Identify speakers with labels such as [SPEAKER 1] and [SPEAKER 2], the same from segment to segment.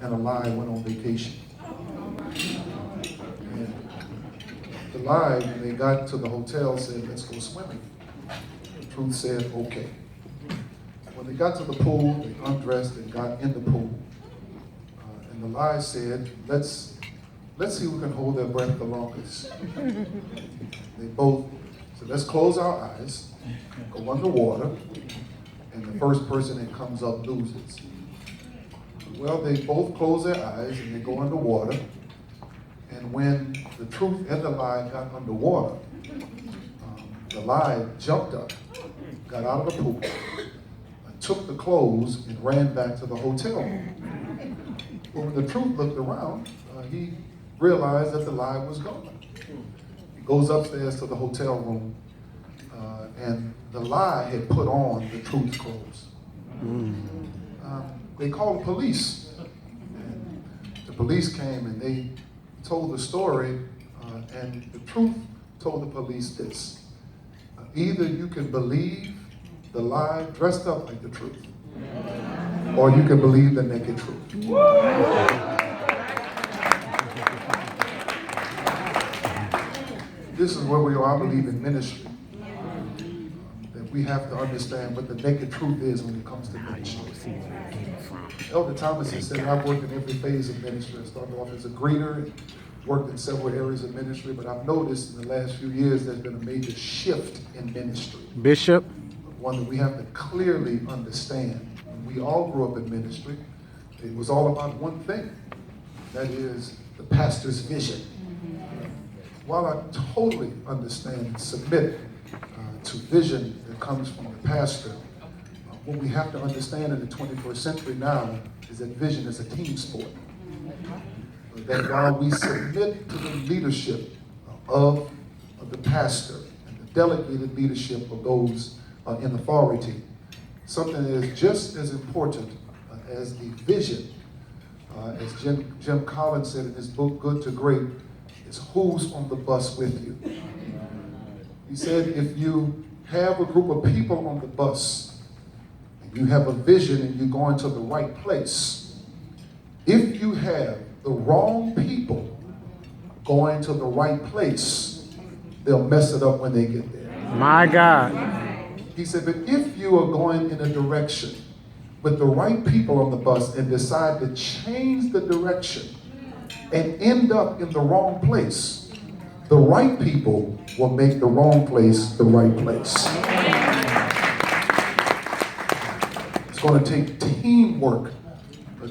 [SPEAKER 1] and a lie went on vacation. And the lie, when they got to the hotel, said, let's go swimming. The truth said, okay. When they got to the pool, they undressed and got in the pool. And the lie said, let's see who can hold their breath the longest. They both said, let's close our eyes, go underwater, and the first person that comes up loses. Well, they both close their eyes and they go underwater. And when the truth and the lie got underwater, the lie jumped up, got out of the pool, took the clothes and ran back to the hotel room. But when the truth looked around, he realized that the lie was gone. He goes upstairs to the hotel room, and the lie had put on the truth's clothes. They called the police. And the police came and they told the story, and the truth told the police this. Either you can believe the lie dressed up like the truth, or you can believe the naked truth. This is where we are, I believe, in ministry. That we have to understand what the naked truth is when it comes to ministry. Elder Thomas has said, I've worked in every phase of ministry. I started off as a greeter, worked in several areas of ministry, but I've noticed in the last few years there's been a major shift in ministry.
[SPEAKER 2] Bishop?
[SPEAKER 1] One that we have to clearly understand. When we all grew up in ministry, it was all about one thing. That is the pastor's vision. While I totally understand and submit to vision that comes from the pastor, what we have to understand in the 21st century now is that vision is a team sport. That while we submit to the leadership of the pastor and the delegated leadership of those in authority, something that is just as important as the vision, as Jim Collins said in his book, Good to Great, is who's on the bus with you. He said, if you have a group of people on the bus, and you have a vision and you're going to the right place, if you have the wrong people going to the right place, they'll mess it up when they get there.
[SPEAKER 2] My God.
[SPEAKER 1] He said, but if you are going in a direction with the right people on the bus and decide to change the direction and end up in the wrong place, the right people will make the wrong place the right place. It's going to take teamwork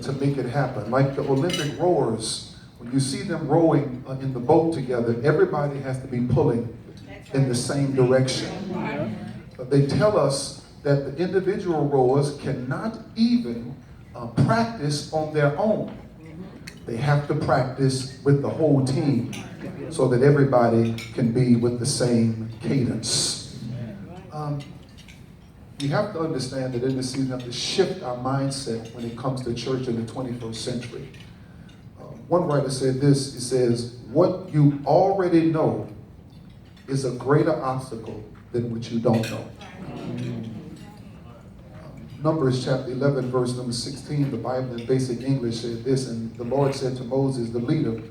[SPEAKER 1] to make it happen. Like the Olympic rowers, when you see them rowing in the boat together, everybody has to be pulling in the same direction. They tell us that the individual rowers cannot even practice on their own. They have to practice with the whole team so that everybody can be with the same cadence. We have to understand that in this season we have to shift our mindset when it comes to church in the 21st century. One writer said this, he says, what you already know is a greater obstacle than what you don't know. Numbers chapter 11, verse number 16, the Bible in basic English said this, and the Lord said to Moses, the leader,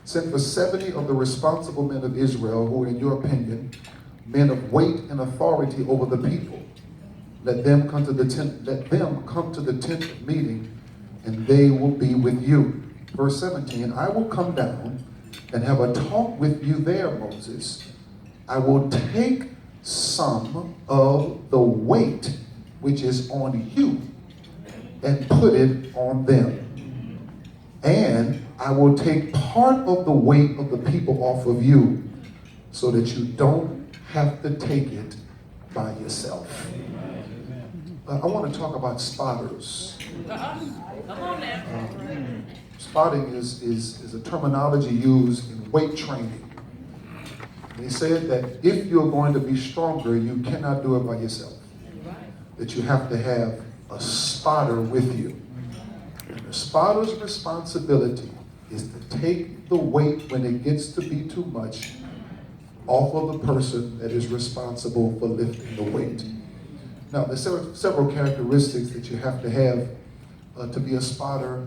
[SPEAKER 1] send for 70 of the responsible men of Israel who are, in your opinion, men of weight and authority over the people. Let them come to the tent of meeting, and they will be with you. Verse 17, I will come down and have a talk with you there, Moses. I will take some of the weight which is on you and put it on them. And I will take part of the weight of the people off of you so that you don't have to take it by yourself. I want to talk about spotters. Spotting is a terminology used in weight training. They said that if you're going to be stronger, you cannot do it by yourself. That you have to have a spotter with you. And the spotter's responsibility is to take the weight when it gets to be too much off of the person that is responsible for lifting the weight. Now, there's several characteristics that you have to have to be a spotter.